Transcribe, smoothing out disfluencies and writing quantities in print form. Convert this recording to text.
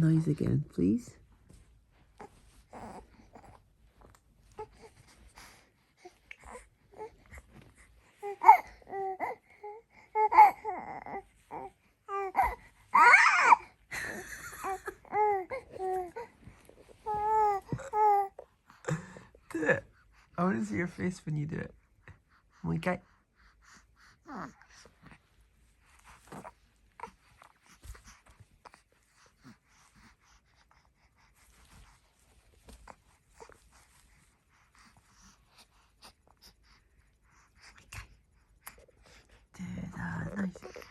noise again, please. Do it. I want to see your face when you do it. Okay. Do that. Nice.